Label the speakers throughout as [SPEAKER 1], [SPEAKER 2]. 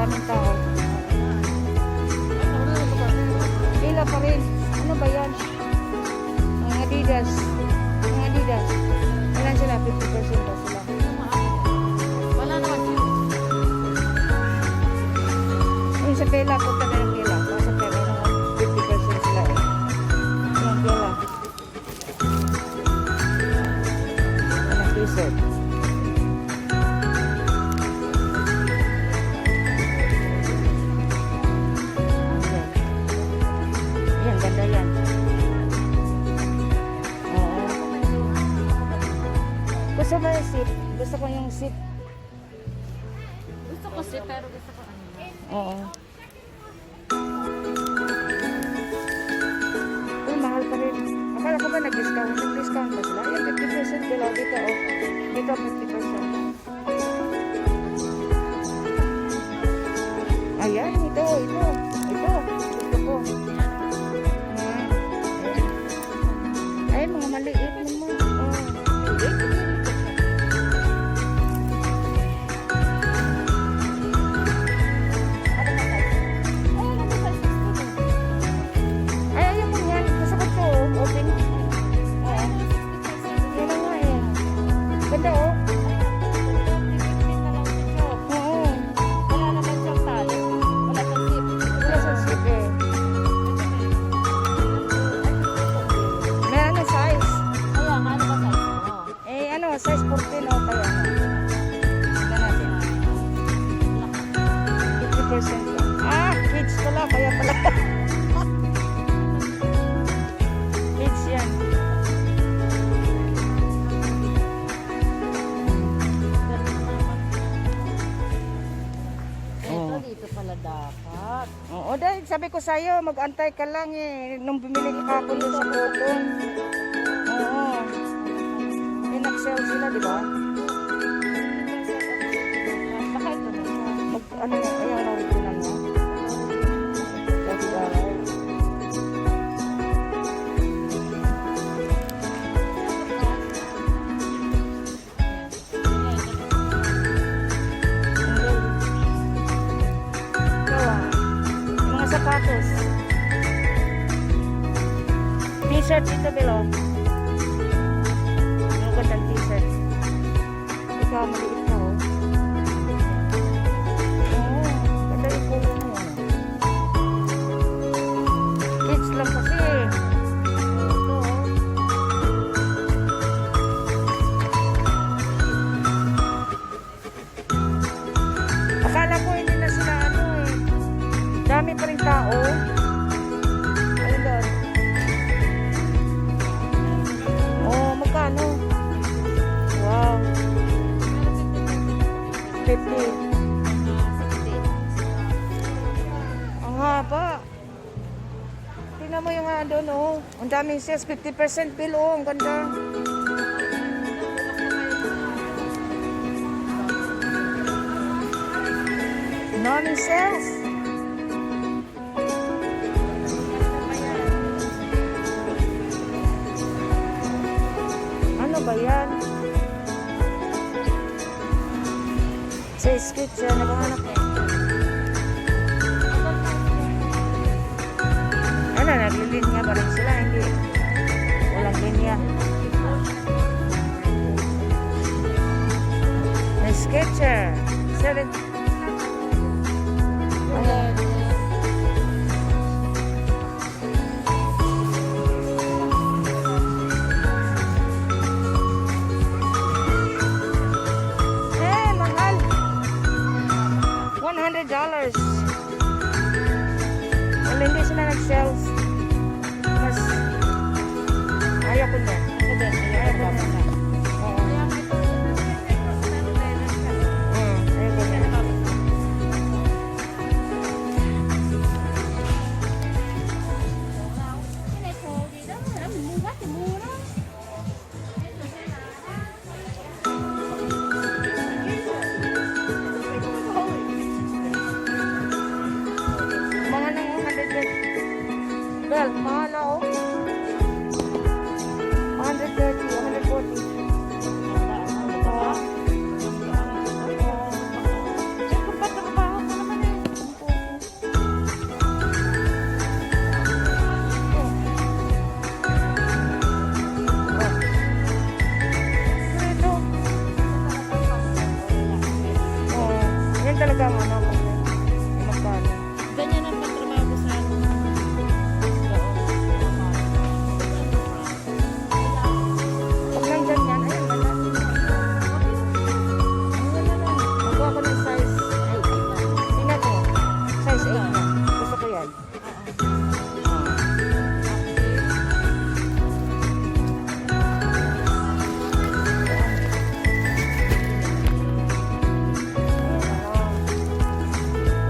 [SPEAKER 1] daming tao. Pila pa rin. Ano ba yan? Mga Adidas. Mga Adidas. Ilan sila? 50% ba sila?
[SPEAKER 2] Wala naman yun.
[SPEAKER 1] Yung sa pila, punta na yung pila. Sa pila naman, 50% sila eh. Yung pila. Anong t-shirt? Yan, ganda yan. Oo. Gusto mo yung seat? Gusto ko yung seat.
[SPEAKER 2] Gusto ko si pero gusto ko ano.
[SPEAKER 1] Oo. Uy, mahal pa rin. Akala ko ba nag-discount? Nag-discount ba sila? Yan, 50% below dito, oh. Dito, 50%. Ayan, ito. Ito. Gusto ko. Ay, mga maliit naman. Oh. Ay, ayaw mo yan. Gusto ko ito, oh. Open. Yan na nga eh. Ganda, oh. Oo.
[SPEAKER 2] Wala naman siyang tali. Wala siyang zip.
[SPEAKER 1] Wala sa zip eh. May ano size?
[SPEAKER 2] Kaya nga, ano ba size mo?
[SPEAKER 1] Eh, ano, size 14 o kaya ano. Tignan natin. 50% lang. Ah, kids pala, kaya pala. Kids yan.
[SPEAKER 2] Ito, dito pala dapat.
[SPEAKER 1] Oo, dahil sabi ko sa'yo, mag-antay ka lang eh. Nung bumili ka ako doon sa cotton. Oo. Eh, nag-sell sila, di ba?
[SPEAKER 2] Baka ito na siya.
[SPEAKER 1] Ano mo, ayaw na original mo. That's alright. Ikaw ah, mga sapatos. T-shirt dito below. Ang gandang t-shirt. Ikaw, maliit ka oh. Oo, ganda yung kulay na yan. Kids lang kasi. Ito oh. Akala ko hindi na sila ano eh. Dami pa rin tao. Ayun doon. Oh, magkano? Wow. 50.
[SPEAKER 2] 60.
[SPEAKER 1] Ang haba. Tingnan mo yung doon oh. Ang daming sales. 50% bill oh. Ang ganda. Ang daming sales. Ano ba yan? Sa skit siya. Naghahanap eh. Ano, naglilinya ba rin sila? Hindi. Walang linya. May Sketcher. 7. Ayan. Eh, mahal. $100. Well, hindi sila nag-sales. Mas ayaw ko niya.
[SPEAKER 2] Ako din,
[SPEAKER 1] Ayaw ko niya. Oo. Ayaw ko niya. Mga nang 100. Well, mahal ako. 130, 140. lang ano kasi. Magkano.
[SPEAKER 2] Ganyan ang patrabaho ko sa ano.
[SPEAKER 1] Pag nandyan yan, ayun, malapit na. Ayun na lang. Magkuha ko ng size 8. Tingnan ko. Size 8 na. Gusto ko yan.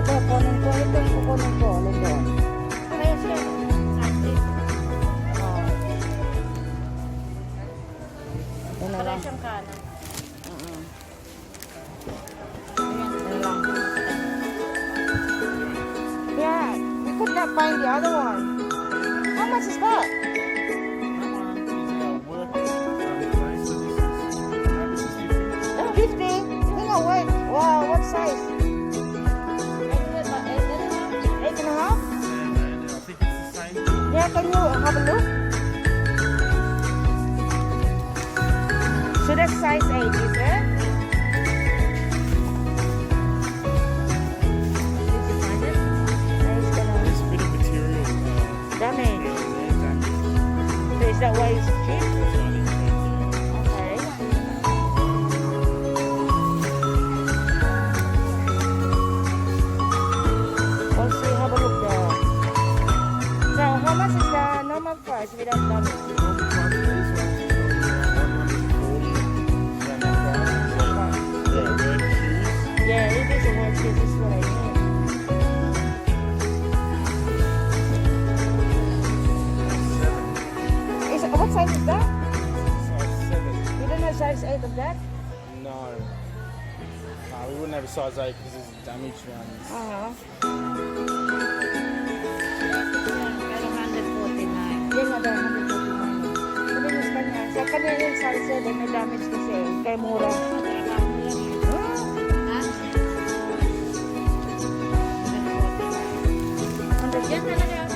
[SPEAKER 1] Ito, kunin ko. Ito, kukunin ko. Alin doon?
[SPEAKER 2] Kaya siya.
[SPEAKER 1] Yan na
[SPEAKER 2] Para
[SPEAKER 1] lang.
[SPEAKER 2] siyang kanan.
[SPEAKER 1] Yan lang. Yeah, we could not find the other one. How much is that? Oh, 50. Hang on, wait. Wow, what size? 8.5? Yeah, can you have a look? So that's size 8, is it? Nice, ganun. Damage. So is that why it's cheap? Okay. We'll see, have a look there. So how much is the normal price without damage? Yeah, it is a work shoes, is what I mean. What size is that? You don't have size 8 of that?
[SPEAKER 3] No. Nah, we wouldn't have a size 8 because it's damaged ones.
[SPEAKER 1] Uh-huh.
[SPEAKER 2] Pero 149.
[SPEAKER 1] Yan nga daw, 149. Malinis pa niya. Sa kanya yung size 7, may damage kasi. Kaya mura.
[SPEAKER 2] Trabaho mo lang yun. Ha? 149. Yan talaga ang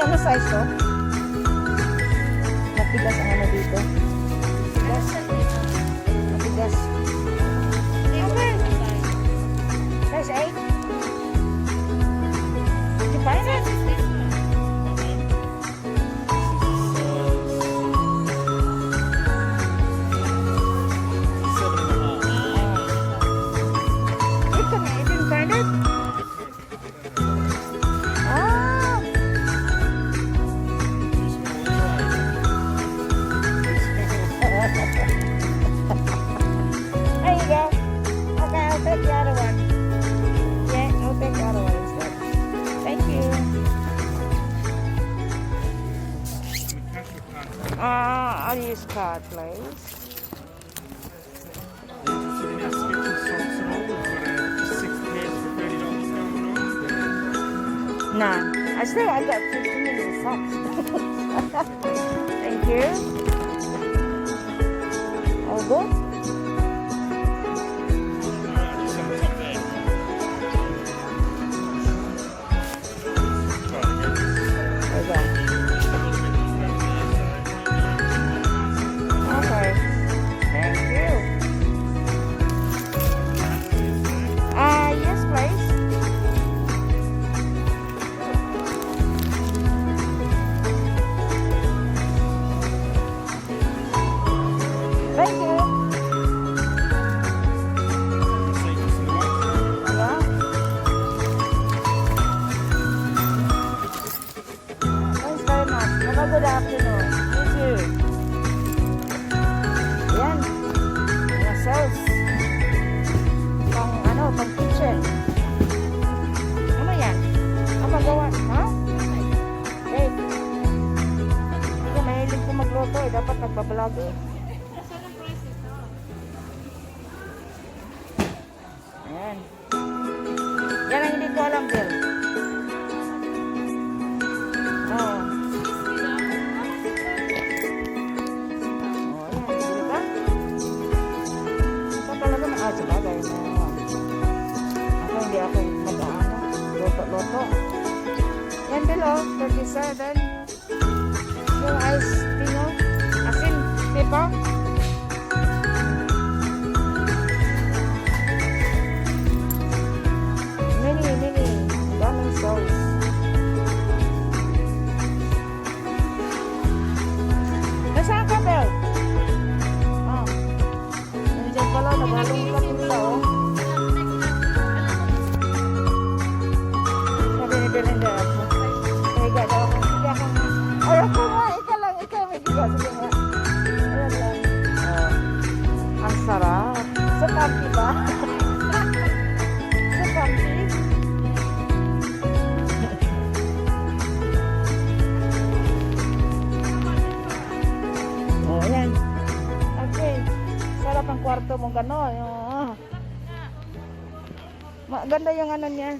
[SPEAKER 1] Ano size to? Matigas ang ano dito. Matigas. Matigas. Okay. Size 8? Did you find it? You didn't find it? Ah! There you go. Okay, I'll take the other one. Yeah, I'll take the other one instead. Thank you. I'll use card, please. Nah, I got 15 million socks. Thank you. All good? There you go. Okay. Thank you. Yes, please. Thank you. Yeah. Thanks very much. Have a good afternoon. You too. Yan. Mga sauce. Pang kitchen. Ano yan? Ang magawa. Ha? Eh. Hindi, mahilig ko magluto eh. Dapat nagbablog eh. Ayan. Yan ang hindi ko alam, Bill. Oo. Oh, ayan. Bili ka? Ito talaga sabagay na. Ako hindi ako mag-ano. Loto-loto. Yan, Bill, oh. 37. Yung ice, tea, no? Nasaan ka, Bel? Oh. Nandiyan pala, naghalong ka sila, oh. Sabi ni Belinda, mahiga daw ako. Sige ako nga. Ay, ako nga, ikaw lang, ikaw may giga. Sige nga. Ayan lang. Oh. Ang sarap. Sa kampi ba? Sa kampi? Oh, ayan. Okay. Sarap ang kwarto mo gano'n. Oh. Maganda yung ano niya.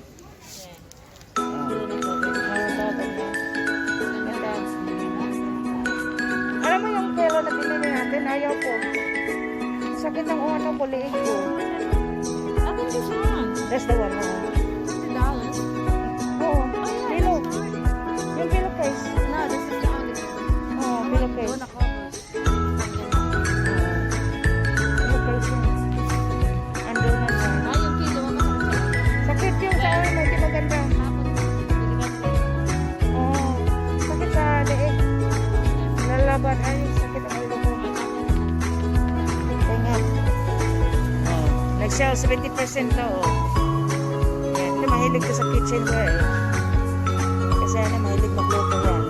[SPEAKER 1] Alam mo yung pera na binili natin, ayaw ko. Sakit ng ano ko, liig ko.
[SPEAKER 2] I think this one.
[SPEAKER 1] That's the one. Oh.
[SPEAKER 2] $50.
[SPEAKER 1] Oo. Pillow. Yung pillowcase.
[SPEAKER 2] No, this is the only one.
[SPEAKER 1] Oo, pillowcase.
[SPEAKER 2] Doon na-covers.
[SPEAKER 1] Pillowcase yun. Andun na siya.
[SPEAKER 2] Ah, yung kilo mo masakit.
[SPEAKER 1] Sakit yung sa ano, hindi maganda. Oo. Sakit sa liig. Lalaban. Ay, sakit ang ulo ko. Kaya oh, nag-sell 70% daw. Oh. Yan. Ito mahilig ko sa kitchenware. Eh. Kasi ano, mahilig magluto yan.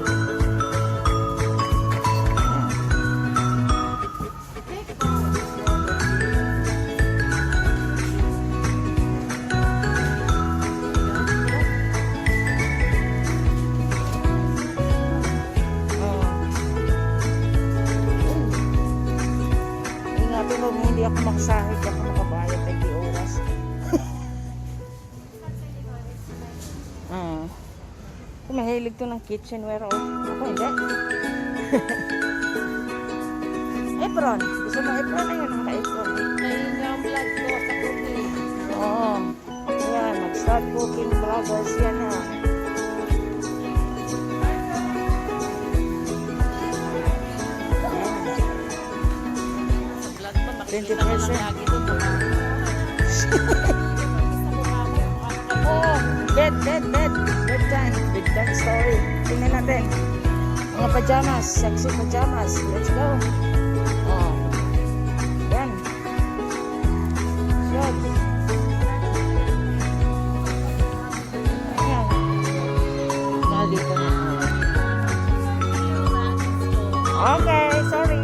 [SPEAKER 1] Ingatan mo, hindi ako makasahig, ako makabayad ng di oras. Mahilig to ng kitchenware. Oh. Ako hindi. Apron. Gusto mo apron? Ayun, naka-apron.
[SPEAKER 2] Ayun yung vlog ko sa cooking.
[SPEAKER 1] Oo. Ayan, mag-start cooking vloggers. Yan ha.
[SPEAKER 2] Vlog mo, makikita ka lang
[SPEAKER 1] 20%.
[SPEAKER 2] lagi doon.
[SPEAKER 1] Oh, bed time. Bedtime story. Tingnan natin. Mga pajamas. Sexy pajamas. Let's go. Oh. Yan. Shorts. Ayan. Nalito na. Okay, sorry.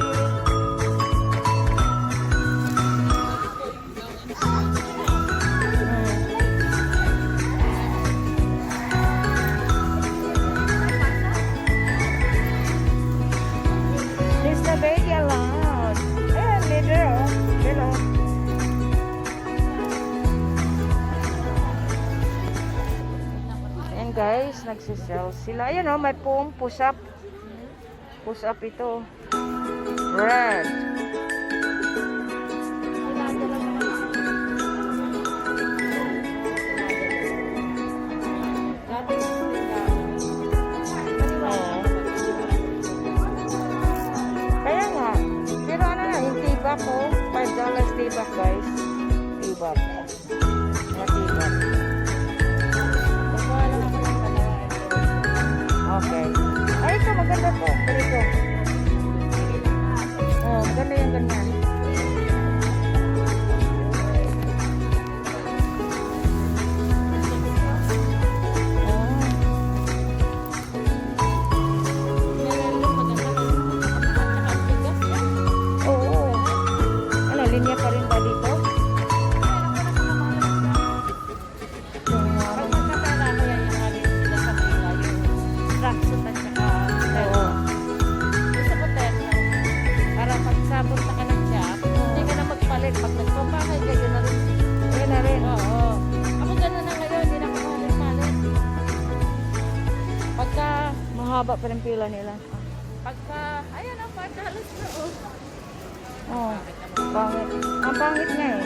[SPEAKER 1] There's the baby allowed. Ayan, leader, oh. Hello. Ayan guys, nagsisell sila. Ayan oh, may push up. Push up ito. Red. Kaya nga. Pero ano na, yung tibak ko. $5 tibak guys. Tibak. Mga tibak. Okay. Ay, ito maganda po. Ganito. Oh, maganda yung ganyan. Oo. Ano, linya pa rin ba dito? Oo.
[SPEAKER 2] Gusto ko terno. Para pag sabon ka ng shop, hindi ka na magpalit. Pag nagpapahay ka, yun na rin.
[SPEAKER 1] Ayun na rin.
[SPEAKER 2] Oo. Ako gano'n na ngayon, hindi na ako palit-palit. Pagka,
[SPEAKER 1] Mahaba pa rin pila nila.
[SPEAKER 2] ayan ang $5 na oh.
[SPEAKER 1] Oh, pangit. Ang pangit nga eh.